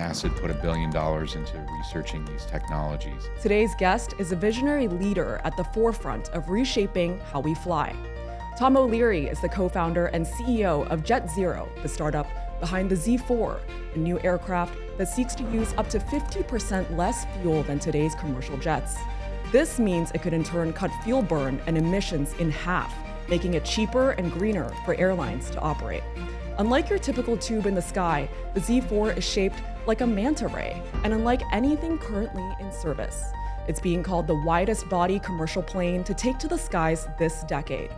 NASA put $1 billion into researching these technologies. Today's guest is a visionary leader at the forefront of reshaping how we fly. Tom O'Leary is the co-founder and CEO of JetZero, the startup behind the Z4, a new aircraft that seeks to use up to 50% less fuel than today's commercial jets. This means it could in turn cut fuel burn and emissions in half, making it cheaper and greener for airlines to operate. Unlike your typical tube in the sky, the Z4 is shaped like a manta ray, and unlike anything currently in service. It's being called the widest body commercial plane to take to the skies this decade.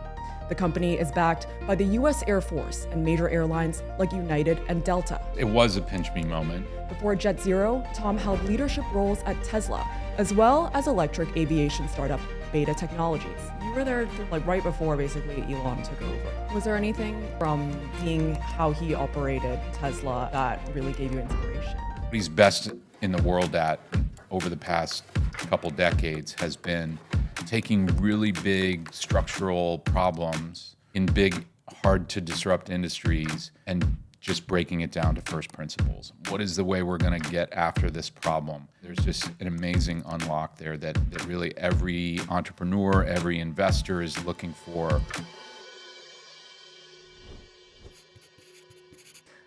The company is backed by the US Air Force and major airlines like United and Delta. It was a pinch me moment. Before JetZero, Tom held leadership roles at Tesla, as well as electric aviation startup Beta Technologies. You were there right before basically Elon took over. Was there anything from seeing how he operated Tesla that really gave you inspiration? What he's best in the world at over the past couple decades has been taking really big structural problems in big, hard to disrupt industries and just breaking it down to first principles. What is the way we're going to get after this problem? There's just an amazing unlock there that really every entrepreneur, every investor is looking for.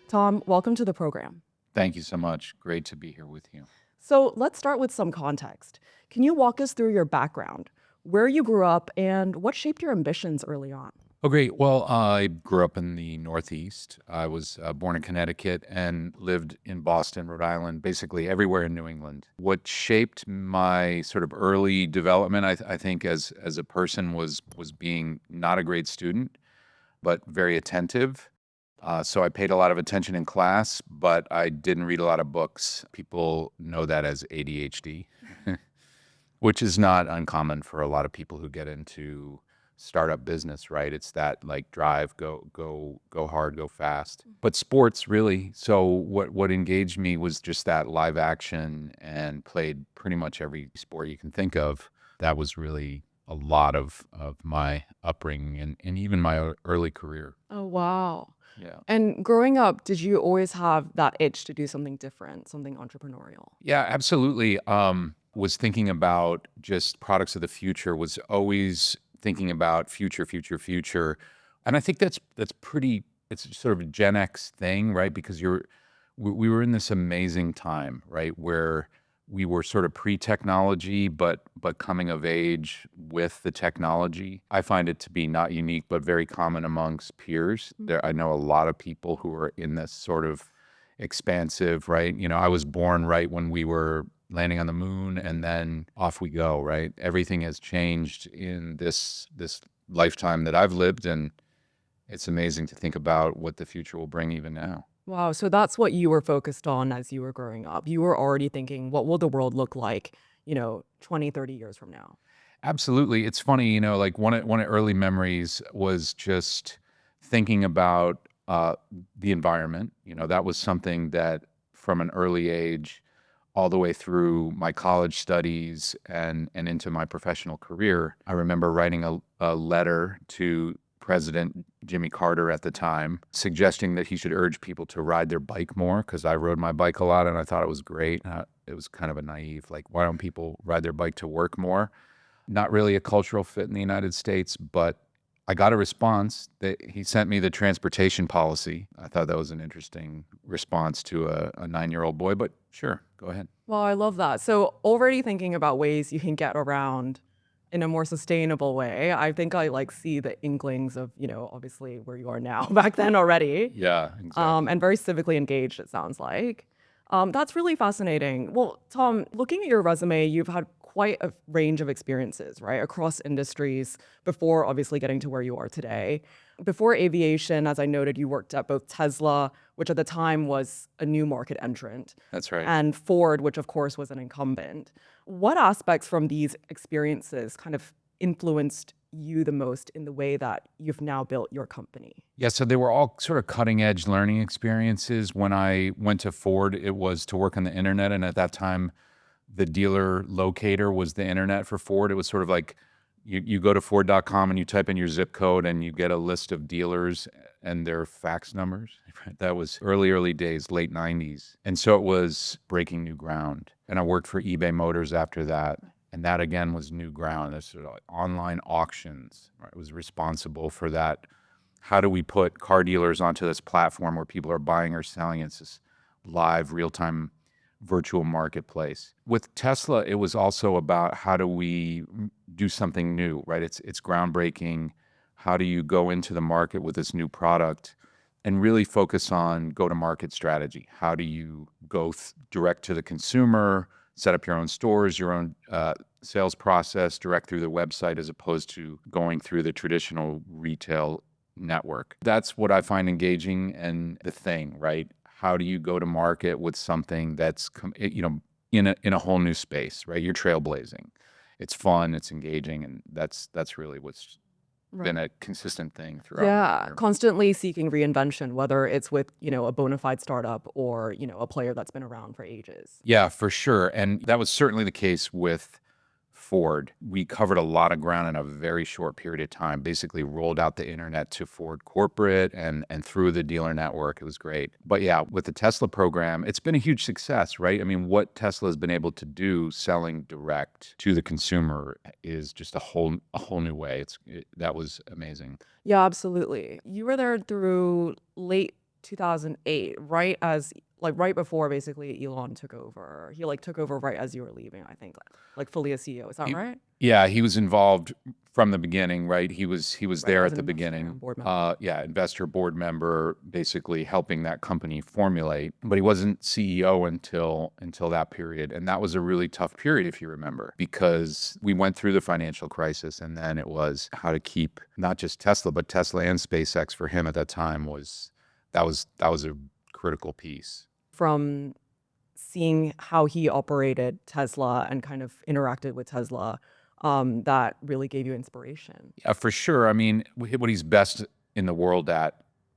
Tom, welcome to the program. Thank you so much. Great to be here with you. So let's start with some context. Can you walk us through your background, where you grew up, and what shaped your ambitions early on? Oh, great. Well, I grew up in the Northeast. I was born in Connecticut and lived in Boston, Rhode Island, basically everywhere in New England. What shaped my sort of early development, I think, as a person was being not a great student, but very attentive. So I paid a lot of attention in class, but I didn't read a lot of books. People know that as ADHD, which is not uncommon for a lot of people who get into startup business, right? It's that like drive, go hard, go fast. But sports really. So what engaged me was just that live action, and played pretty much every sport you can think of. That was really a lot of my upbringing and even my early career. Oh, wow. Yeah. And growing up, did you always have that itch to do something different, something entrepreneurial? Yeah, absolutely. Was thinking about just products of the future, was always thinking about future. And I think that's pretty, it's sort of a Gen X thing, right? Because we were in this amazing time, right? Where we were sort of pre-technology, but coming of age with the technology. I find it to be not unique, but very common amongst peers. I know a lot of people who are in this sort of expansive, right? You know, I was born right when we were landing on the moon, and then off we go, right? Everything has changed in this lifetime that I've lived, and it's amazing to think about what the future will bring even now. Wow, so that's what you were focused on as you were growing up. You were already thinking, what will the world look like, 20, 30 years from now? Absolutely. It's funny, like one of early memories was just thinking about the environment. That was something that from an early age all the way through my college studies and into my professional career, I remember writing a letter to President Jimmy Carter at the time, suggesting that he should urge people to ride their bike more, because I rode my bike a lot and I thought it was great. It was kind of a naive, like, why don't people ride their bike to work more? Not really a cultural fit in the United States, but I got a response that he sent me the transportation policy. I thought that was an interesting response to a 9-year-old boy, but sure, go ahead. Well, I love that. So already thinking about ways you can get around in a more sustainable way. I think I see the inklings of, obviously where you are now back then already. Yeah, exactly. And very civically engaged, it sounds like. That's really fascinating. Well, Tom, looking at your resume, you've had quite a range of experiences, right, across industries before obviously getting to where you are today. Before aviation, as I noted, you worked at both Tesla, which at the time was a new market entrant. That's right. And Ford, which of course was an incumbent. What aspects from these experiences kind of influenced you the most in the way that you've now built your company? Yeah, so they were all sort of cutting edge learning experiences. When I went to Ford, it was to work on the internet. And at that time, the dealer locator was the internet for Ford. It was sort of like, You go to Ford.com and you type in your zip code and you get a list of dealers and their fax numbers. That was early days, late 90s. And so it was breaking new ground. And I worked for eBay Motors after that. And that again was new ground. This sort of like online auctions. Right? It was responsible for that. How do we put car dealers onto this platform where people are buying or selling? It's this live, real-time virtual marketplace. With Tesla, it was also about how do we do something new, right? It's groundbreaking. How do you go into the market with this new product and really focus on go-to-market strategy? How do you go direct to the consumer, set up your own stores, your own sales process direct through the website as opposed to going through the traditional retail network? That's what I find engaging and the thing, right? How do you go to market with something that's, in a whole new space, right? You're trailblazing. It's fun, it's engaging, and that's really what's been a consistent thing throughout my Yeah, career. constantly seeking reinvention, whether it's with, a bona fide startup or, a player that's been around for ages. Yeah, for sure. And that was certainly the case with Ford. We covered a lot of ground in a very short period of time, basically rolled out the internet to Ford corporate and through the dealer network. It was great. But yeah, with the Tesla program, it's been a huge success, right? I mean, what Tesla has been able to do selling direct to the consumer is just a whole new way. That was amazing. Yeah, absolutely. You were there through late 2008, right before basically Elon took over. He took over right as you were leaving, I think, like fully as CEO. Is that right? Yeah, he was involved from the beginning, right? He was Right, there as at an the investor and beginning. board member. Yeah, investor board member, basically helping that company formulate. But he wasn't CEO until that period, and that was a really tough period, if you remember, because we went through the financial crisis, and then it was how to keep not just Tesla, but Tesla and SpaceX for him at that time was a critical piece. From seeing how he operated Tesla and kind of interacted with Tesla, that really gave you inspiration. Yeah, for sure. I mean, what he's best in the world at,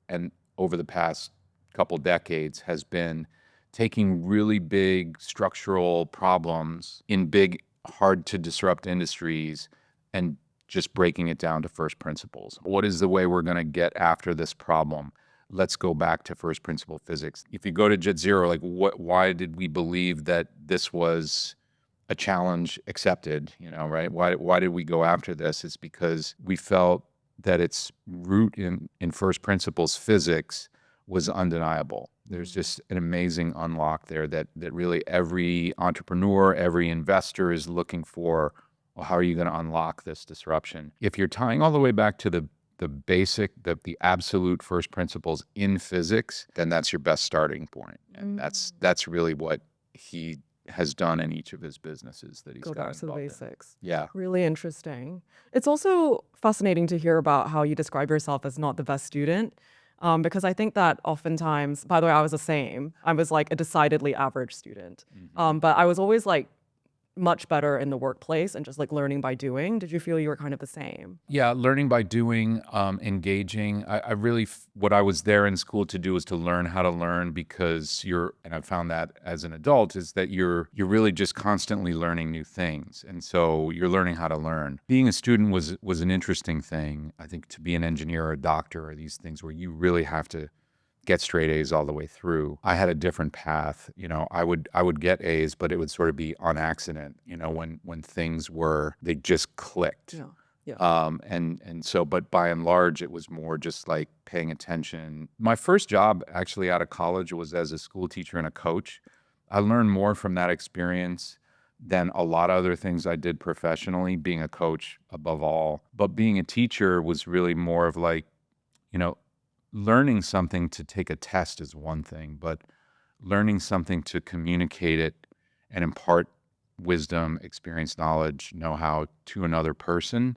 and over the past couple decades, has been taking really big structural problems in big, hard to disrupt industries and just breaking it down to first principles. What is the way we're going to get after this problem? Let's go back to first principle physics. If you go to JetZero, like why did we believe that this was a challenge accepted, right? Why did we go after this? It's because we felt that its root in first principles physics was undeniable. There's just an amazing unlock there that really every entrepreneur, every investor is looking for. Well, how are you going to unlock this disruption? If you're tying all the way back to the basic, the absolute first principles in physics, then that's your best starting point. And that's really what he has done in each of his businesses that he's Go got back to the involved in. basics. Yeah. Really interesting. It's also fascinating to hear about how you describe yourself as not the best student. Because I think that oftentimes, by the way, I was the same. I was like a decidedly average student. But I was always like much better in the workplace and just like learning by doing. Did you feel you were kind of the same? Yeah, learning by doing, engaging. I really, what I was there in school to do is to learn how to learn because and I found that as an adult, is that you're really just constantly learning new things. And so you're learning how to learn. Being a student was an interesting thing. I think to be an engineer or a doctor or these things where you really have to get straight A's all the way through. I had a different path. I would get A's, but it would sort of be on accident, when things they just clicked. Yeah. Yeah. And so, but by and large, it was more just like paying attention. My first job actually out of college was as a school teacher and a coach. I learned more from that experience than a lot of other things I did professionally, being a coach above all. But being a teacher was really more of like, learning something to take a test is one thing, but learning something to communicate it and impart wisdom, experience, knowledge, know-how to another person,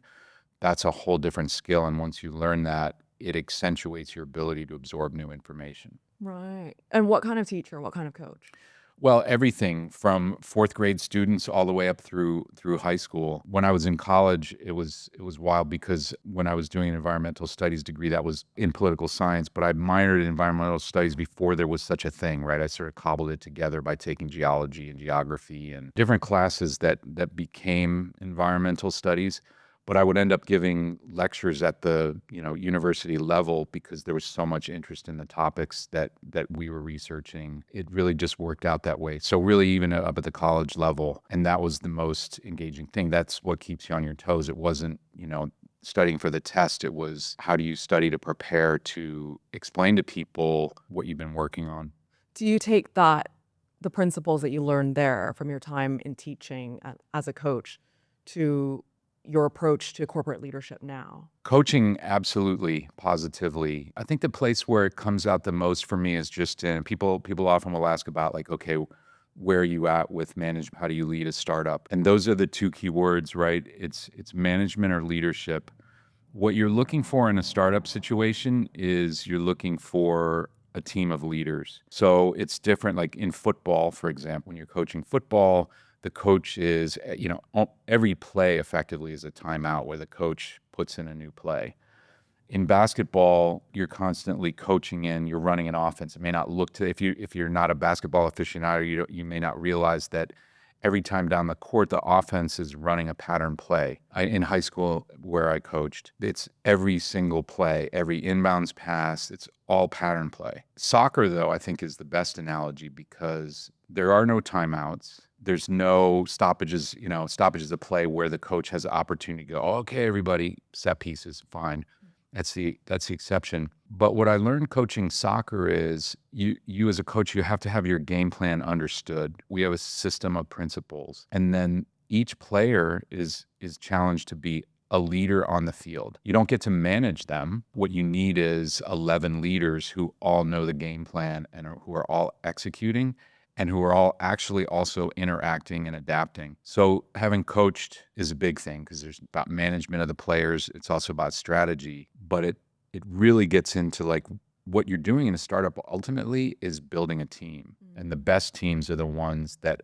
that's a whole different skill. And once you learn that, it accentuates your ability to absorb new information. Right. And what kind of teacher, what kind of coach? Well, everything from fourth grade students all the way up through high school. When I was in college, it was wild because when I was doing an environmental studies degree, that was in political science, but I minored in environmental studies before there was such a thing, right? I sort of cobbled it together by taking geology and geography and different classes that became environmental studies. but I would end up giving lectures at the, university level because there was so much interest in the topics that we were researching. It really just worked out that way. So really even up at the college level, and that was the most engaging thing. That's what keeps you on your toes. It wasn't, studying for the test. It was, how do you study to prepare to explain to people what you've been working on? Do you take the principles that you learned there from your time in teaching as a coach to your approach to corporate leadership now? Coaching, absolutely, positively. I think the place where it comes out the most for me is just in people often will ask about, like, okay, where are you at with management? How do you lead a startup? And those are the two key words, right? It's management or leadership. What you're looking for in a startup situation is you're looking for a team of leaders. So it's different, like in football, for example, when you're coaching football, the coach is, every play effectively is a timeout where the coach puts in a new play. In basketball, you're constantly coaching you're running an offense. It may not look to, if you're not a basketball aficionado, you may not realize that every time down the court, the offense is running a pattern play. In high school where I coached, it's every single play, every inbounds pass, it's all pattern play. Soccer, though, I think is the best analogy because there are no timeouts. There's no stoppages, stoppages of play where the coach has the opportunity to go, okay, everybody, set pieces, fine. That's the exception. But what I learned coaching soccer is you as a coach, you have to have your game plan understood. We have a system of principles. And then each player is challenged to be a leader on the field. You don't get to manage them. What you need is 11 leaders who all know the game plan and who are all executing and who are all actually also interacting and adapting. So having coached is a big thing because there's about management of the players. It's also about strategy, but it really gets into like what you're doing in a startup ultimately is building a team. And the best teams are the ones that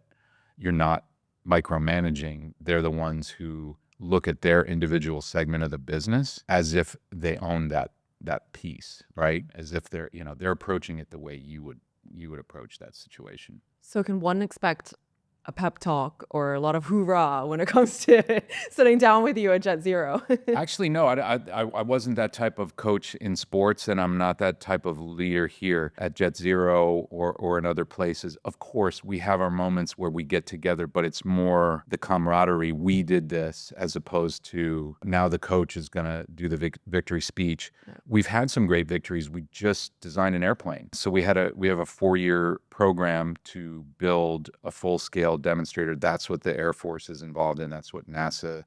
you're not micromanaging. They're the ones who look at their individual segment of the business as if they own that piece, right? As if they're approaching it the way you would approach that situation. So can one expect a pep talk or a lot of hoorah when it comes to sitting down with you at JetZero? Actually, no, I wasn't that type of coach in sports, and I'm not that type of leader here at JetZero or in other places. Of course, we have our moments where we get together, but it's more the camaraderie. We did this as opposed to now the coach is going to do the victory speech. Yeah. We've had some great victories. We just designed an airplane. So we have a 4-year program to build a full-scale demonstrator. That's what the Air Force is involved in. That's what NASA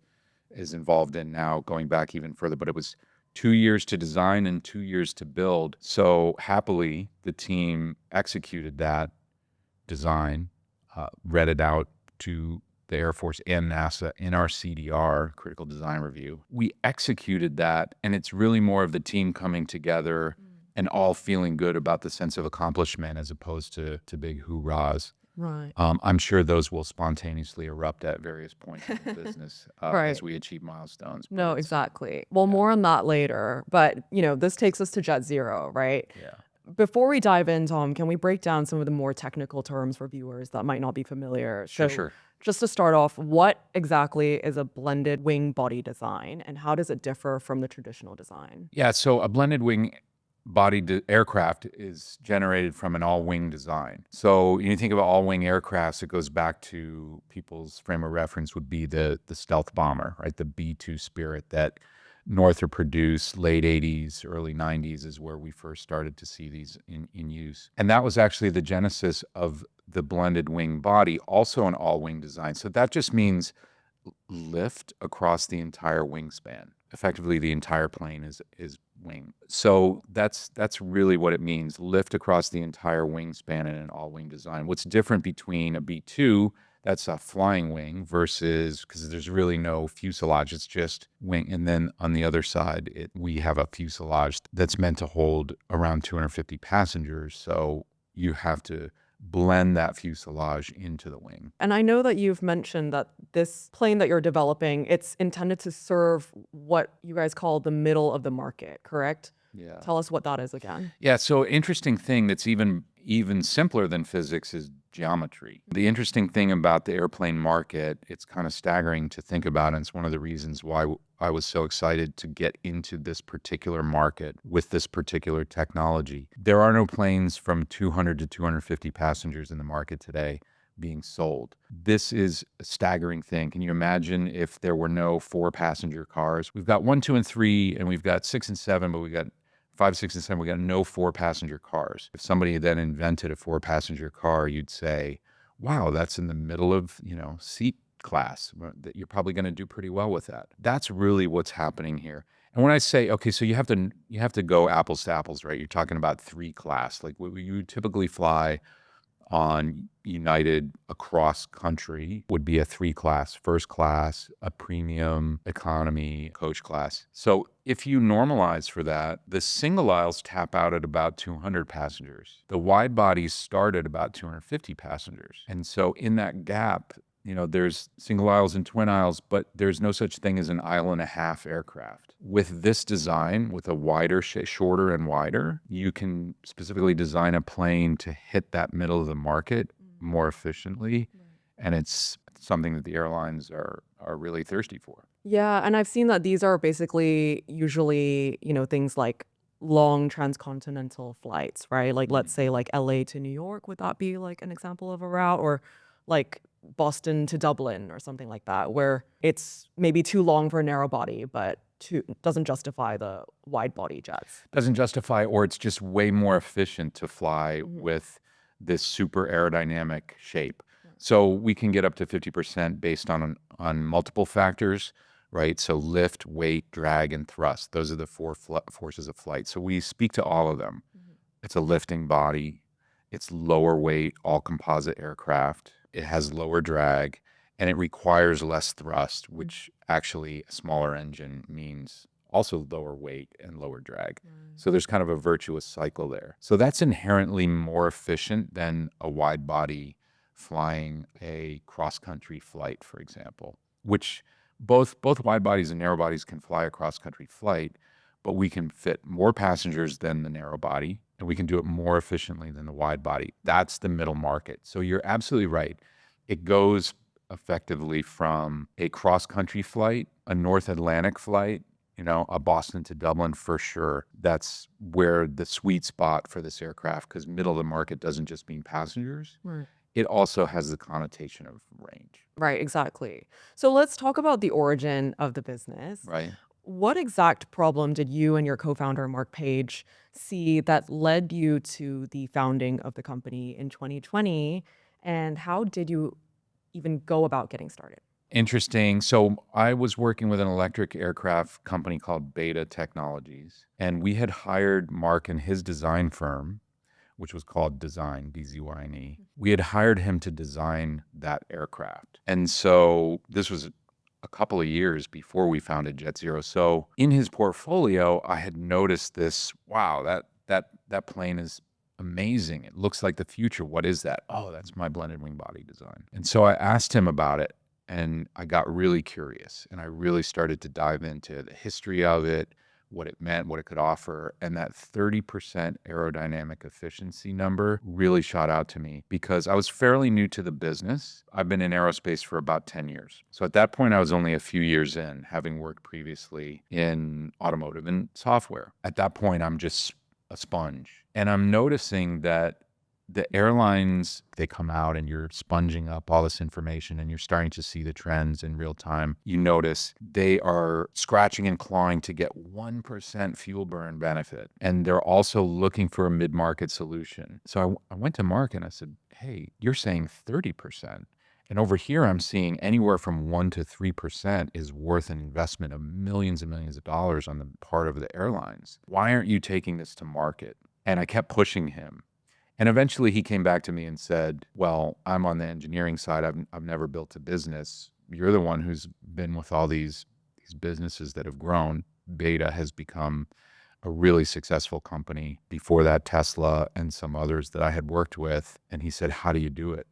is involved in now, going back even further. But it was 2 years to design and 2 years to build. So happily, the team executed that design, read it out to the Air Force and NASA in our CDR, Critical Design Review. We executed that, and it's really more of the team coming together and all feeling good about the sense of accomplishment as opposed to big hoorahs. Right. I'm sure those will spontaneously erupt at various points in the business Right. as we achieve milestones. No, exactly. Well, more on that later. But, this takes us to JetZero, right? Yeah. Before we dive in, Tom, can we break down some of the more technical terms for viewers that might not be familiar? Sure. Just to start off, what exactly is a blended wing body design, and how does it differ from the traditional design? Yeah, so a blended wing aircraft is generated from an all-wing design. So when you think about all-wing aircrafts, it goes back to people's frame of reference would be the stealth bomber, right? The B-2 Spirit that Northrop produced late 80s, early 90s is where we first started to see these in use. And that was actually the genesis of the blended wing body, also an all-wing design. So that just means lift across the entire wingspan. Effectively, the entire plane is wing. So that's really what it means, lift across the entire wingspan in an all-wing design. What's different between a B-2, that's a flying wing, versus, because there's really no fuselage, it's just wing. And then on the other side, we have a fuselage that's meant to hold around 250 passengers. So you have to blend that fuselage into the wing. And I know that you've mentioned that this plane that you're developing, it's intended to serve what you guys call the middle of the market, correct? Yeah. Tell us what that is again. Yeah, so interesting thing that's even even simpler than physics is geometry. The interesting thing about the airplane market, it's kind of staggering to think about, and it's one of the reasons why I was so excited to get into this particular market with this particular technology. There are no planes from 200 to 250 passengers in the market today being sold. This is a staggering thing. Can you imagine if there were no 4-passenger cars? We've got 1, 2, and 3, and we've got 6 and 7, but we got 5, 6, and 7. We got no 4-passenger cars. If somebody then invented a 4-passenger car, you'd say, wow, that's in the middle of, seat class. That you're probably going to do pretty well with that. That's really what's happening here. And when I say, okay, so you have to go apples to apples, right? You're talking about 3 class. Like what you typically fly on United across country would be a 3 class, first class, a premium, economy, coach class. So if you normalize for that, the single aisles tap out at about 200 passengers. The wide bodies start at about 250 passengers. And so in that gap, there's single aisles and twin aisles, but there's no such thing as an aisle and a half aircraft. With this design, with a wider, shorter and wider, you can specifically design a plane to hit that middle of the market more efficiently. And it's something that the airlines are really thirsty for. Yeah, and I've seen that these are basically usually, things like long transcontinental flights, right? Like let's say like LA to New York, would that be like an example of a route? Or like Boston to Dublin or something like that, where it's maybe too long for a narrow body, but doesn't justify the wide body jets. Doesn't justify, or it's just way more efficient to fly with this super aerodynamic shape. So we can get up to 50% based on multiple factors, right? So lift, weight, drag, and thrust. Those are the 4 forces of flight. So we speak to all of them. It's a lifting body. It's lower weight, all composite aircraft. It has lower drag, and it requires less thrust, which actually a smaller engine means also lower weight and lower drag. So there's kind of a virtuous cycle there. So that's inherently more efficient than a wide body flying a cross-country flight, for example, which both wide bodies and narrow bodies can fly a cross-country flight, but we can fit more passengers than the narrow body, and we can do it more efficiently than the wide body. That's the middle market. So you're absolutely right. It goes effectively from a cross-country flight, a North Atlantic flight, a Boston to Dublin for sure. That's where the sweet spot for this aircraft, because middle of the market doesn't just mean passengers. Right. It also has the connotation of range. Right, exactly. So let's talk about the origin of the business. Right. What exact problem did you and your co-founder, Mark Page, see that led you to the founding of the company in 2020? And how did you even go about getting started? Interesting. So I was working with an electric aircraft company called Beta Technologies, and we had hired Mark and his design firm, which was called Design, BZYNE. We had hired him to design that aircraft. And so this was a couple of years before we founded JetZero. So in his portfolio, I had noticed this, wow, that plane is amazing. It looks like the future. What is that? Oh, that's my blended wing body design. And so I asked him about it, and I got really curious, and I really started to dive into the history of it, what it meant, what it could offer. And that 30% aerodynamic efficiency number really shot out to me because I was fairly new to the business. I've been in aerospace for about 10 years. So at that point, I was only a few years in, having worked previously in automotive and software. At that point, I'm just a sponge. And I'm noticing that the airlines, they come out and you're sponging up all this information and you're starting to see the trends in real time. You notice they are scratching and clawing to get 1% fuel burn benefit. And they're also looking for a mid-market solution. So I went to Mark and I said, hey, you're saying 30%. And over here, I'm seeing anywhere from 1% to 3% is worth an investment of millions and millions of dollars on the part of the airlines. Why aren't you taking this to market? And I kept pushing him. And eventually he came back to me and said, well, I'm on the engineering side. I've never built a business. You're the one who's been with all these businesses that have grown. Beta has become a really successful company. Before that, Tesla and some others that I had worked with. And he said, how do you do it?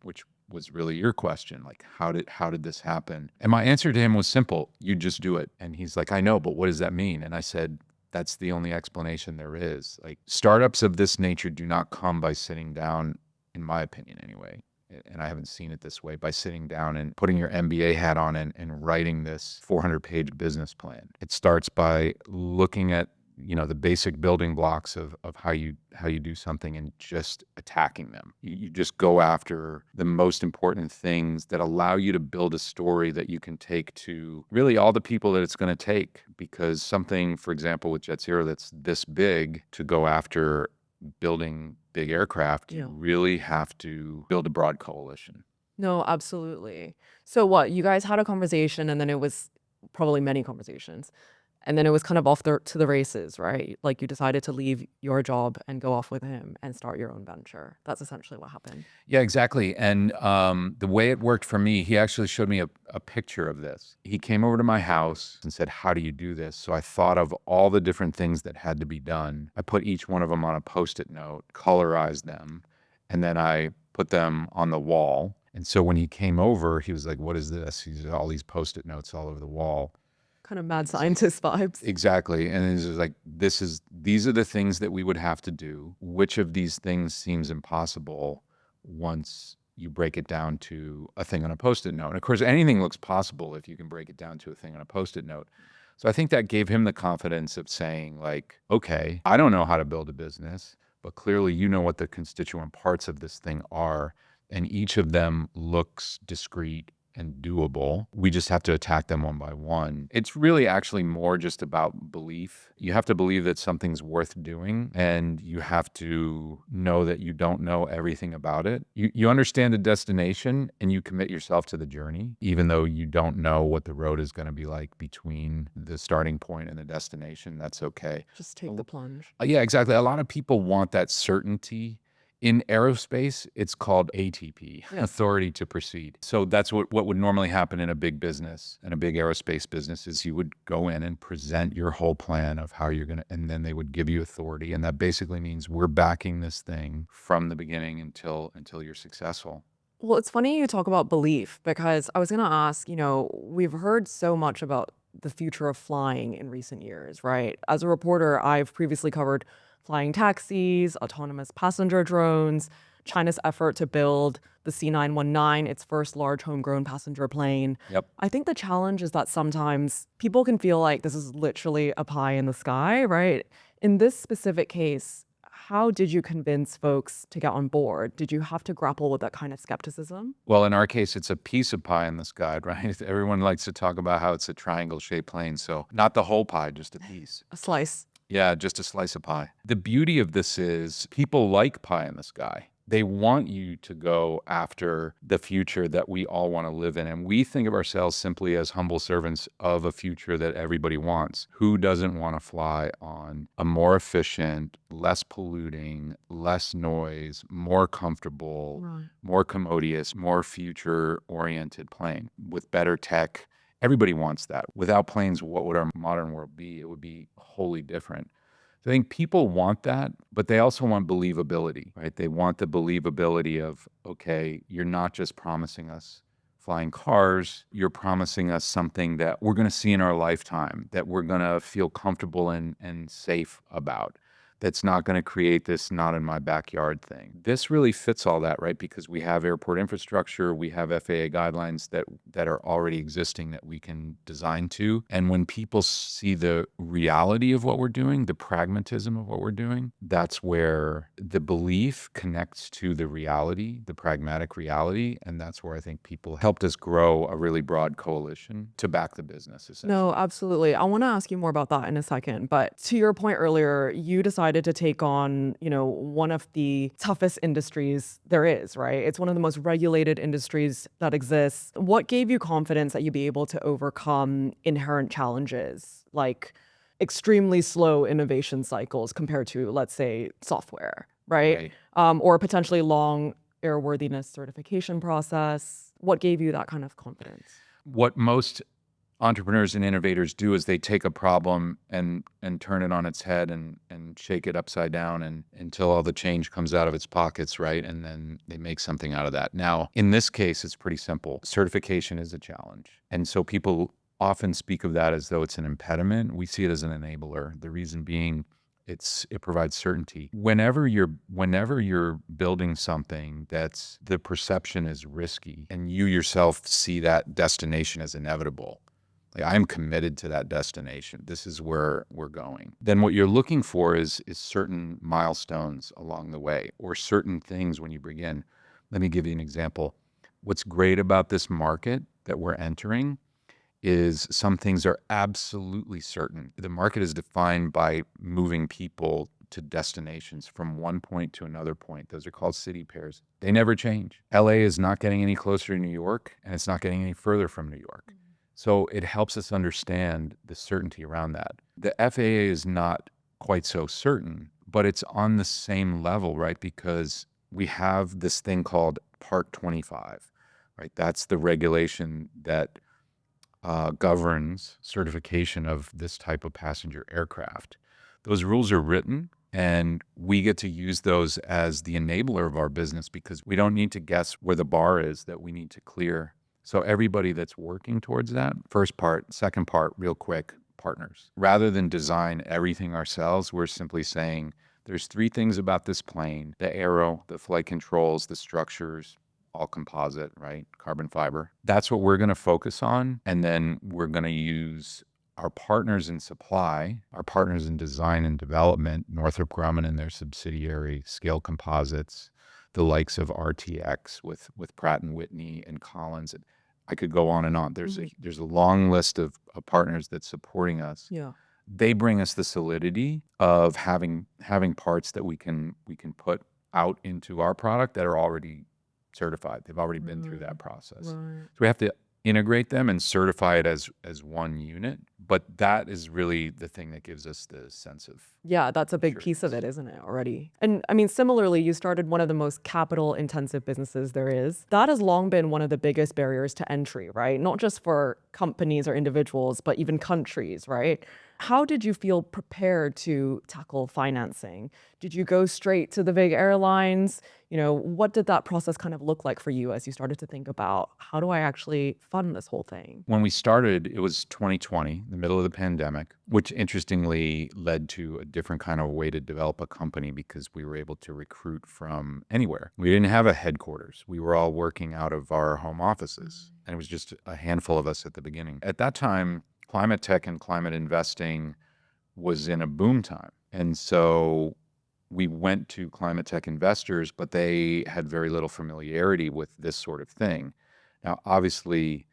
Which was really your question. Like, how did this happen? And my answer to him was simple. You just do it. And he's like, I know, but what does that mean? And I said, That's the only explanation there is. Like, startups of this nature do not come by sitting down, in my opinion anyway, and I haven't seen it this way, by sitting down and putting your MBA hat on and writing this 400-page business plan. It starts by looking at, the basic building blocks of how you do something and just attacking them. You just go after the most important things that allow you to build a story that you can take to really all the people that it's going to take. Because something, for example, with JetZero that's this big, to go after building big aircraft, you really have to build a broad coalition. No, absolutely. So what, you guys had a conversation and then it was probably many conversations. And then it was kind of off to the races, right? Like you decided to leave your job and go off with him and start your own venture. That's essentially what happened. Yeah, exactly. And the way it worked for me, he actually showed me a picture of this. He came over to my house and said, how do you do this? So I thought of all the different things that had to be done. I put each one of them on a Post-it note, colorized them, and then I put them on the wall. And so when he came over, he was like, what is this? He's all these Post-it notes all over the wall. Kind of mad scientist vibes. Exactly. And it's just like, these are the things that we would have to do. Which of these things seems impossible once you break it down to a thing on a Post-it note? And of course, anything looks possible if you can break it down to a thing on a Post-it note. So I think that gave him the confidence of saying, like, okay, I don't know how to build a business, but clearly you know what the constituent parts of this thing are. And each of them looks discrete and doable. We just have to attack them one by one. It's really actually more just about belief. You have to believe that something's worth doing, and you have to know that you don't know everything about it. You understand the destination and you commit yourself to the journey, even though you don't know what the road is going to be like between the starting point and the destination. That's okay. Just take the plunge. Yeah, exactly. A lot of people want that certainty. In aerospace, it's called ATP, authority to proceed. So that's what would normally happen in a big business, and a big aerospace business is you would go in and present your whole plan of how you're going to, and then they would give you authority. And that basically means we're backing this thing from the beginning until you're successful. Well, it's funny you talk about belief because I was going to ask, we've heard so much about the future of flying in recent years, right? As a reporter, I've previously covered flying taxis, autonomous passenger drones, China's effort to build the C919, its first large homegrown passenger plane. Yep. I think the challenge is that sometimes people can feel like this is literally a pie in the sky, right? In this specific case, how did you convince folks to get on board? Did you have to grapple with that kind of skepticism? Well, in our case, it's a piece of pie in the sky, right? Everyone likes to talk about how it's a triangle-shaped plane. So not the whole pie, just a piece. A slice. Yeah, just a slice of pie. The beauty of this is people like pie in the sky. They want you to go after the future that we all want to live in. And we think of ourselves simply as humble servants of a future that everybody wants. Who doesn't want to fly on a more efficient, less polluting, less noise, more comfortable, more commodious, more future-oriented plane with better tech? Everybody wants that. Without planes, what would our modern world be? It would be wholly different. So I think people want that, but they also want believability, right? They want the believability of, okay, you're not just promising us flying cars, you're promising us something that we're going to see in our lifetime, that we're going to feel comfortable and safe about. That's not going to create this not in my backyard thing. This really fits all that, right? Because we have airport infrastructure, we have FAA guidelines that are already existing that we can design to. And when people see the reality of what we're doing, the pragmatism of what we're doing, that's where the belief connects to the reality, the pragmatic reality. And that's where I think people helped us grow a really broad coalition to back the business, essentially. No, absolutely. I want to ask you more about that in a second. But to your point earlier, you decided to take on, one of the toughest industries there is, right? It's one of the most regulated industries that exists. What gave you confidence that you'd be able to overcome inherent challenges like extremely slow innovation cycles compared to, let's say, software, right? Or potentially long airworthiness certification process? What gave you that kind of confidence? What most entrepreneurs and innovators do is they take a problem and turn it on its head and shake it upside down and until all the change comes out of its pockets, right? And then they make something out of that. Now, in this case, it's pretty simple. Certification is a challenge. And so people often speak of that as though it's an impediment. We see it as an enabler. The reason being, it provides certainty. Whenever you're building something that's the perception is risky, and you yourself see that destination as inevitable, like I'm committed to that destination. This is where we're going. Then what you're looking for is certain milestones along the way, or certain things when you begin. Let me give you an example. What's great about this market that we're entering is some things are absolutely certain. The market is defined by moving people to destinations from one point to another point. Those are called city pairs. They never change. LA is not getting any closer to New York, and it's not getting any further from New York. So it helps us understand the certainty around that. The FAA is not quite so certain, but it's on the same level, right? Because we have this thing called Part 25, right? That's the regulation that governs certification of this type of passenger aircraft. Those rules are written, and we get to use those as the enabler of our business because we don't need to guess where the bar is that we need to clear. So everybody that's working towards that, first part, second part, real quick, partners. Rather than design everything ourselves, we're simply saying there's three things about this plane: the aero, the flight controls, the structures, all composite, right? Carbon fiber. That's what we're going to focus on. And then we're going to use our partners in supply, our partners in design and development, Northrop Grumman and their subsidiary Scale Composites, the likes of RTX with Pratt and Whitney and Collins. I could go on and on. There's a long list of partners that's supporting us. Yeah. They bring us the solidity of having parts that we can put out into our product that are already certified. They've already been through that process. Right. So we have to integrate them and certify it as one unit. But that is really the thing that gives us the sense of Yeah, that's a big piece of it, isn't it, already? And I mean, similarly, you started one of the most capital intensive businesses there is. That has long been one of the biggest barriers to entry, right? Not just for companies or individuals, but even countries, right? How did you feel prepared to tackle financing? Did you go straight to the big airlines? What did that process kind of look like for you as you started to think about how do I actually fund this whole thing? When we started, it was 2020, the middle of the pandemic, which interestingly led to a different kind of way to develop a company because we were able to recruit from anywhere. We didn't have a headquarters. We were all working out of our home offices, and it was just a handful of us at the beginning. At that time, climate tech and climate investing was in a boom time. And so we went to climate tech investors, but they had very little familiarity with this sort of thing. Now, obviously,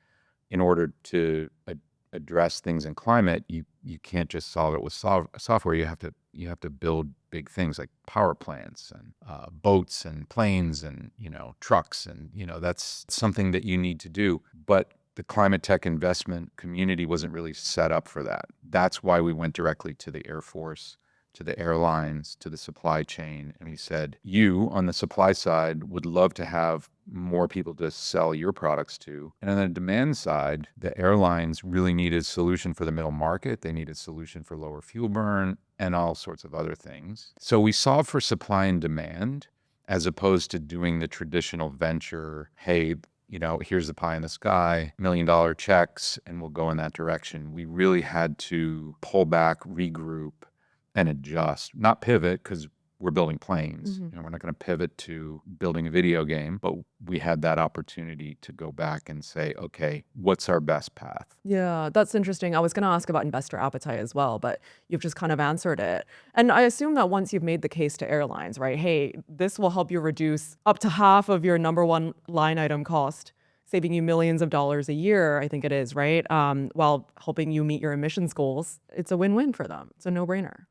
in order to address things in climate, you can't just solve it with software. You have to build big things like power plants and boats and planes and trucks, and that's something that you need to do. But the climate tech investment community wasn't really set up for that. That's why we went directly to the Air Force, to the airlines, to the supply chain. And we said, you on the supply side would love to have more people to sell your products to. And on the demand side, the airlines really needed a solution for the middle market. They needed a solution for lower fuel burn and all sorts of other things. So we solved for supply and demand as opposed to doing the traditional venture, hey, here's the pie in the sky, $1 million checks, and we'll go in that direction. We really had to pull back, regroup, and adjust, not pivot, because we're building planes. We're not going to pivot to building a video game, but we had that opportunity to go back and say, okay, what's our best path? Yeah, that's interesting. I was going to ask about investor appetite as well, but you've just kind of answered it. And I assume that once you've made the case to airlines, right, hey, this will help you reduce up to half of your number one line item cost, saving you millions of dollars a year, I think it is, right? While helping you meet your emissions goals, it's a win-win for them. It's a no-brainer.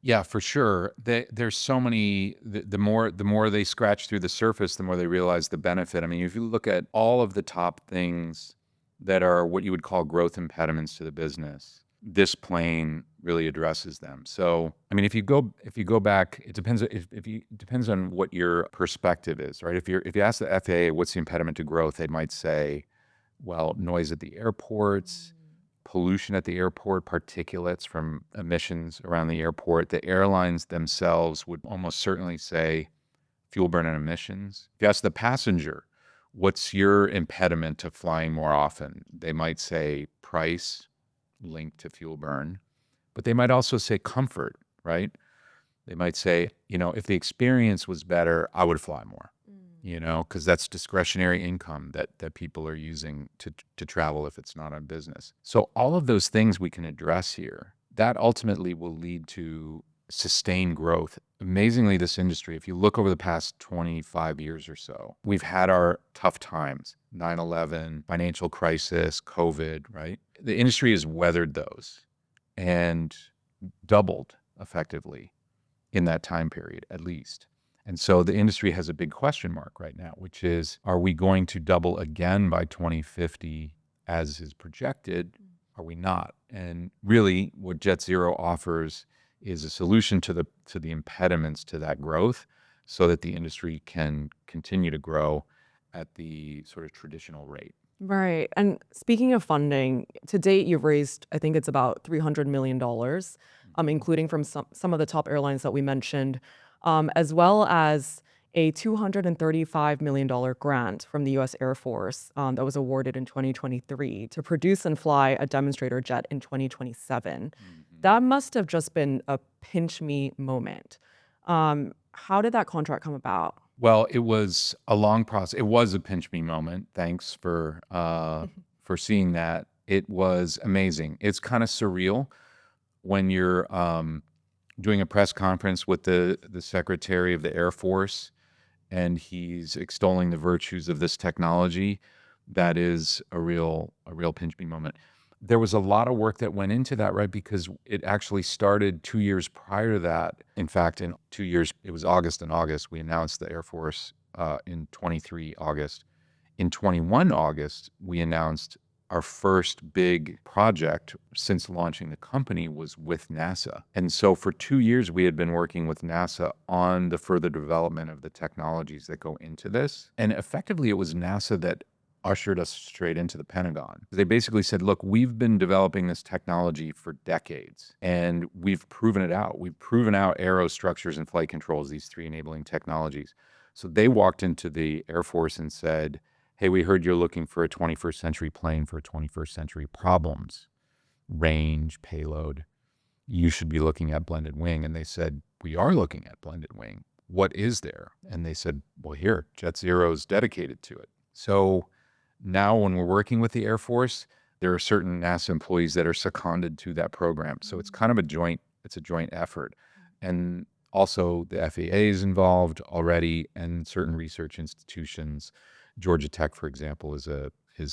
Yeah, for sure. There's so many. The more they scratch through the surface, the more they realize the benefit. I mean, if you look at all of the top things that are what you would call growth impediments to the business, this plane really addresses them. So, I mean, if you go back, it depends. Depends on what your perspective is, right? If you ask the FAA what's the impediment to growth, they might say, well, noise at the airports, pollution at the airport, particulates from emissions around the airport. The airlines themselves would almost certainly say fuel burn and emissions. If you ask the passenger, what's your impediment to flying more often? They might say price linked to fuel burn, but they might also say comfort, right? They might say, if the experience was better, I would fly more, because that's discretionary income that people are using to travel if it's not on business. So all of those things we can address here, that ultimately will lead to sustained growth. Amazingly, this industry, if you look over the past 25 years or so, we've had our tough times, 9/11, financial crisis, COVID, right? The industry has weathered those and doubled effectively in that time period, at least. And so the industry has a big question mark right now, which is, are we going to double again by 2050 as is projected? Are we not? And really what JetZero offers is a solution to the impediments to that growth so that the industry can continue to grow at the sort of traditional rate. Right. And speaking of funding, to date, you've raised, I think it's about $300 million, including from some of the top airlines that we mentioned, as well as a $235 million grant from the US Air Force that was awarded in 2023 to produce and fly a demonstrator jet in 2027. That must have just been a pinch me moment. How did that contract come about? Well, it was a long process. It was a pinch me moment. Thanks for seeing that. It was amazing. It's kind of surreal when you're doing a press conference with the Secretary of the Air Force, and he's extolling the virtues of this technology. That is a real pinch me moment. There was a lot of work that went into that, right? Because it actually started 2 years prior to that. In fact, in 2 years, it was August and August. We announced the Air Force in 23 August. In 21 August, we announced our first big project since launching the company was with NASA. And so for 2 years, we had been working with NASA on the further development of the technologies that go into this. And effectively, it was NASA that ushered us straight into the Pentagon. They basically said, look, we've been developing this technology for decades and we've proven it out. We've proven out aerostructures and flight controls, these three enabling technologies. So they walked into the Air Force and said, hey, we heard you're looking for a 21st century plane for 21st century problems, range, payload. You should be looking at blended wing. And they said, we are looking at blended wing. What is there? And they said, well, here, JetZero is dedicated to it. So now when we're working with the Air Force, there are certain NASA employees that are seconded to that program. So it's kind of a joint effort. And also the FAA is involved already, and certain research institutions. Georgia Tech, for example, is a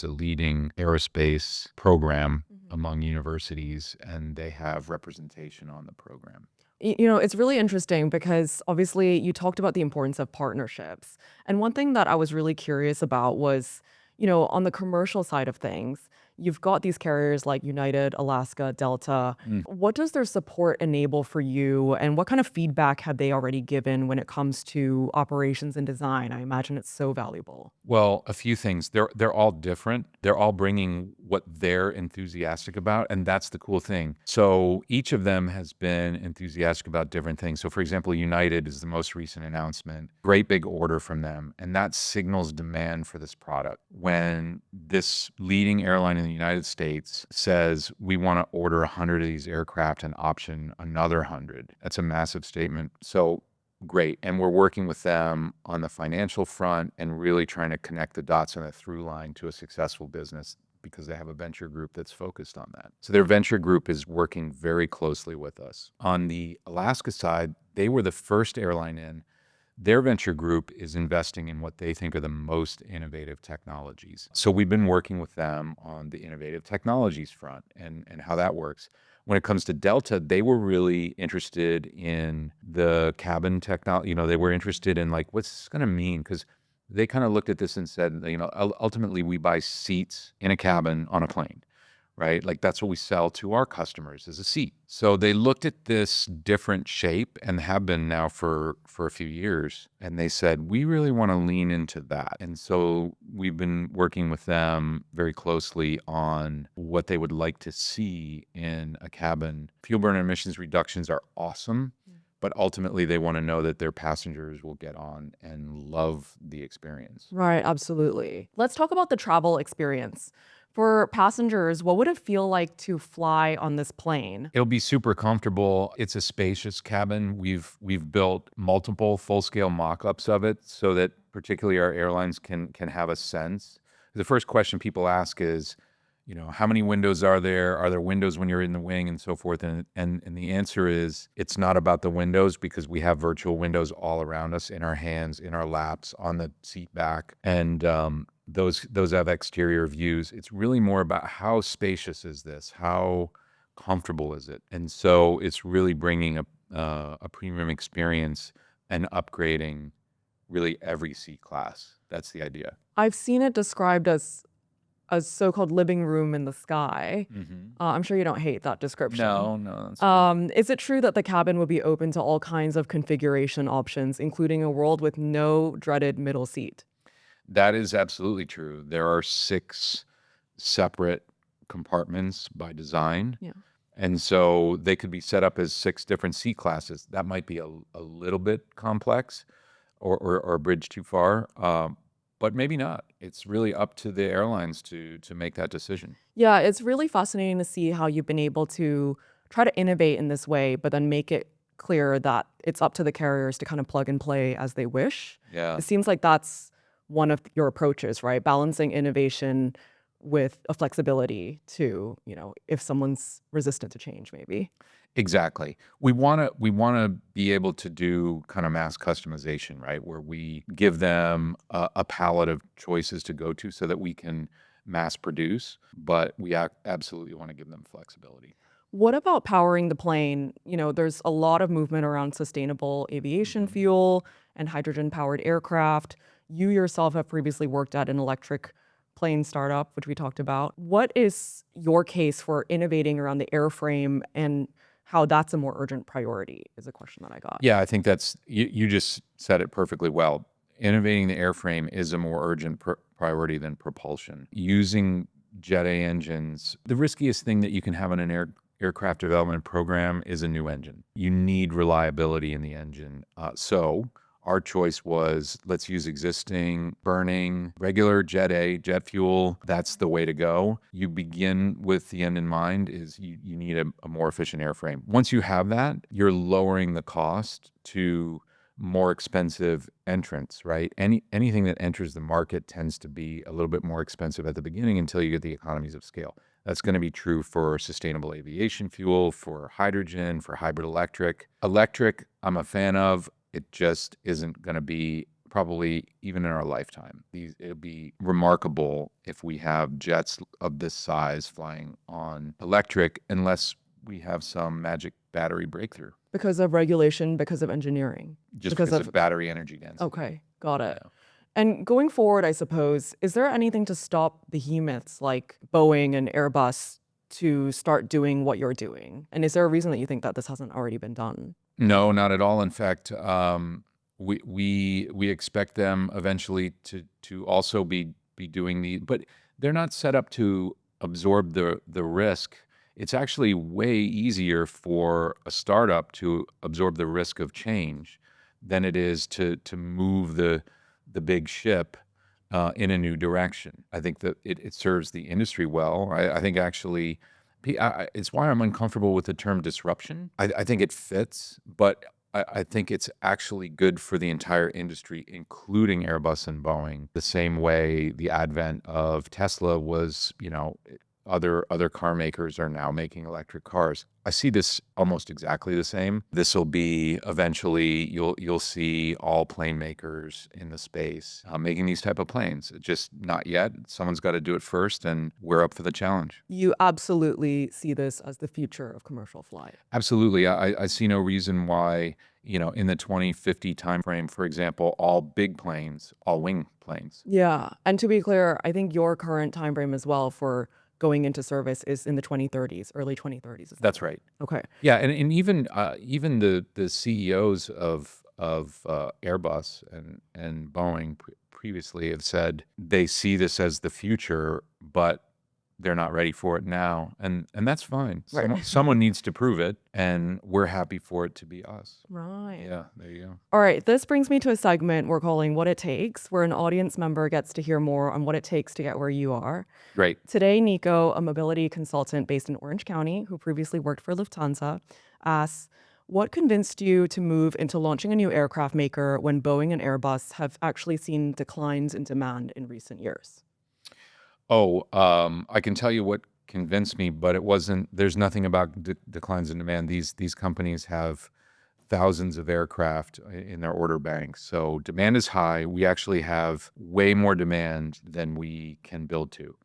leading aerospace program among universities, and they have representation on the program. It's really interesting because obviously you talked about the importance of partnerships. And one thing that I was really curious about was, on the commercial side of things, you've got these carriers like United, Alaska, Delta. What does their support enable for you, and what kind of feedback have they already given when it comes to operations and design? I imagine it's so valuable. Well, a few things. They're all different. They're all bringing what they're enthusiastic about, and that's the cool thing. So each of them has been enthusiastic about different things. So for example, United is the most recent announcement. Great big order from them, and that signals demand for this product. When this leading airline in the United States says, we want to order 100 of these aircraft and option another 100, that's a massive statement. So great. And we're working with them on the financial front and really trying to connect the dots on a through line to a successful business, because they have a venture group that's focused on that. So their venture group is working very closely with us. On the Alaska side, they were the first airline in. Their venture group is investing in what they think are the most innovative technologies. So we've been working with them on the innovative technologies front and how that works. When it comes to Delta, they were really interested in the cabin technology. They were interested in like, what's this going to mean? Because they kind of looked at this and said, ultimately we buy seats in a cabin on a plane, right? Like that's what we sell to our customers as a seat. So they looked at this different shape and have been now for a few years. And they said, we really want to lean into that. And so we've been working with them very closely on what they would like to see in a cabin. Fuel burn emissions reductions are awesome, but ultimately they want to know that their passengers will get on and love the experience. Right, absolutely. Let's talk about the travel experience. For passengers, what would it feel like to fly on this plane? It'll be super comfortable. It's a spacious cabin. We've built multiple full-scale mock-ups of it so that particularly our airlines can have a sense. The first question people ask is, how many windows are there? Are there windows when you're in the wing and so forth? And the answer is it's not about the windows because we have virtual windows all around us, in our hands, in our laps, on the seat back, and those have exterior views. It's really more about how spacious is this? How comfortable is it? And so it's really bringing a premium experience and upgrading really every seat class. That's the idea. I've seen it described as a so-called living room in the sky. I'm sure you don't hate that description. No, that's good. Is it true that the cabin would be open to all kinds of configuration options, including a world with no dreaded middle seat? That is absolutely true. There are 6 separate compartments by design. Yeah. And so they could be set up as 6 different seat classes. That might be a little bit complex or a bridge too far, but maybe not. It's really up to the airlines to make that decision. Yeah, it's really fascinating to see how you've been able to try to innovate in this way, but then make it clear that it's up to the carriers to kind of plug and play as they wish. Yeah. It seems like that's one of your approaches, right? Balancing innovation with a flexibility to, if someone's resistant to change, maybe. Exactly. We want to be able to do kind of mass customization, right? Where we give them a palette of choices to go to so that we can mass produce, but we absolutely want to give them flexibility. What about powering the plane? There's a lot of movement around sustainable aviation Mhm. fuel and hydrogen powered aircraft. You yourself have previously worked at an electric plane startup, which we talked about. What is your case for innovating around the airframe and how that's a more urgent priority is a question that I got. Yeah, I think that's you just said it perfectly well. Innovating the airframe is a more urgent priority than propulsion. Using Jet A engines, the riskiest thing that you can have in an aircraft development program is a new engine. You need reliability in the engine. So our choice was let's use existing burning regular jet fuel. That's the way to go. You begin with the end in mind is you need a more efficient airframe. Once you have that, you're lowering the cost to more expensive entrants, right? Anything that enters the market tends to be a little bit more expensive at the beginning until you get the economies of scale. That's going to be true for sustainable aviation fuel, for hydrogen, for hybrid electric. Electric, I'm a fan of. It just isn't going to be probably even in our lifetime. It'll be remarkable if we have jets of this size flying on electric, unless we have some magic battery breakthrough. Because of regulation, because of engineering. Just because of battery energy density. Okay, got it. Yeah. And going forward, I suppose, is there anything to stop behemoths like Boeing and Airbus to start doing what you're doing? And is there a reason that you think that this hasn't already been done? No, not at all. In fact, we expect them eventually to also be doing but they're not set up to absorb the risk. It's actually way easier for a startup to absorb the risk of change than it is to move the big ship in a new direction. I think that it serves the industry well. I think actually it's why I'm uncomfortable with the term disruption. I think it fits, but I think it's actually good for the entire industry, including Airbus and Boeing, the same way the advent of Tesla was, other car makers are now making electric cars. I see this almost exactly the same. This will be eventually you'll see all plane makers in the space making these type of planes. Just not yet. Someone's got to do it first, and we're up for the challenge. You absolutely see this as the future of commercial flight. Absolutely. I see no reason why, in the 2050 timeframe, for example, all big planes, all wing planes. Yeah. And to be clear, I think your current time frame as well for going into service is in the 2030s, early 2030s. That's right. Okay. Yeah, and even the CEOs of Airbus and Boeing previously have said they see this as the future, but they're not ready for it now, and that's fine. Right. Someone needs to prove it, and we're happy for it to be us. Right. Yeah, there you go. All right, this brings me to a segment we're calling What It Takes, where an audience member gets to hear more on what it takes to get where you are. Great. Today, Nico, a mobility consultant based in Orange County who previously worked for Lufthansa, asks, what convinced you to move into launching a new aircraft maker when Boeing and Airbus have actually seen declines in demand in recent years? Oh, I can tell you what convinced me, but it wasn't. There's nothing about declines in demand. These companies have thousands of aircraft in their order bank, so demand is high. We actually have way more demand than we can build to.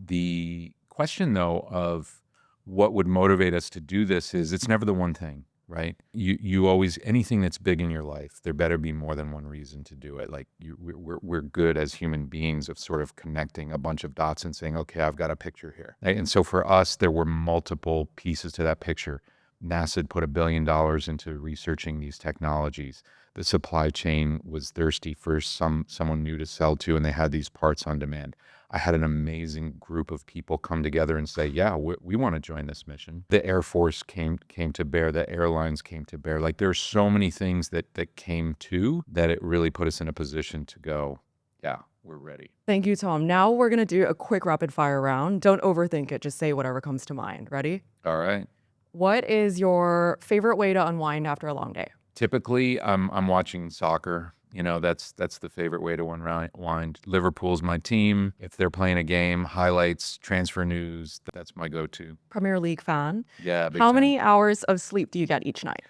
The question, though, of what would motivate us to do this is it's never the one thing, right? You always, anything that's big in your life, there better be more than one reason to do it. Like we're good as human beings of sort of connecting a bunch of dots and saying, okay, I've got a picture here. Right? And so for us, there were multiple pieces to that picture. NASA had put $1 billion into researching these technologies. The supply chain was thirsty for someone new to sell to, and they had these parts on demand. I had an amazing group of people come together and say, yeah, we want to join this mission. The Air Force came to bear, the airlines came to bear. Like there's so many things that came to that it really put us in a position to go, yeah, we're ready. Thank you, Tom. Now we're going to do a quick rapid fire round. Don't overthink it. Just say whatever comes to mind. Ready? All right. What is your favorite way to unwind after a long day? Typically, I'm watching soccer. You know, that's the favorite way to unwind. Liverpool's my team. If they're playing a game, highlights, transfer news, that's my go-to. Premier League fan. Yeah, big How time. many hours of sleep do you get each night?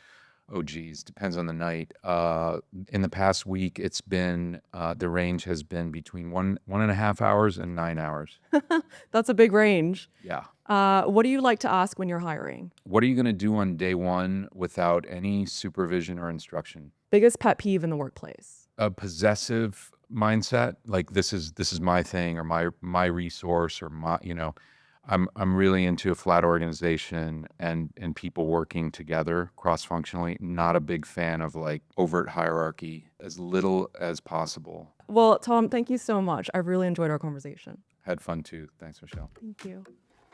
Oh, geez, depends on the night. In the past week, it's been the range has been between 1.5 hours and 9 hours. That's a big range. Yeah. What do you like to ask when you're hiring? What are you going to do on day one without any supervision or instruction? Biggest pet peeve in the workplace? A possessive mindset, like this is my thing or my resource or my, I'm really into a flat organization and people working together cross-functionally. Not a big fan of like overt hierarchy, as little as possible. Well, Tom, thank you so much. I've really enjoyed our conversation. Had fun too. Thanks, Michelle. Thank you.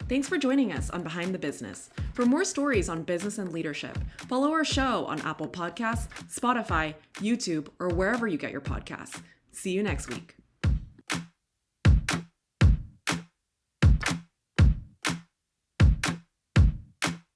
Thanks for joining us on Behind the Business. For more stories on business and leadership, follow our show on Apple Podcasts, Spotify, YouTube, or wherever you get your podcasts. See you next week.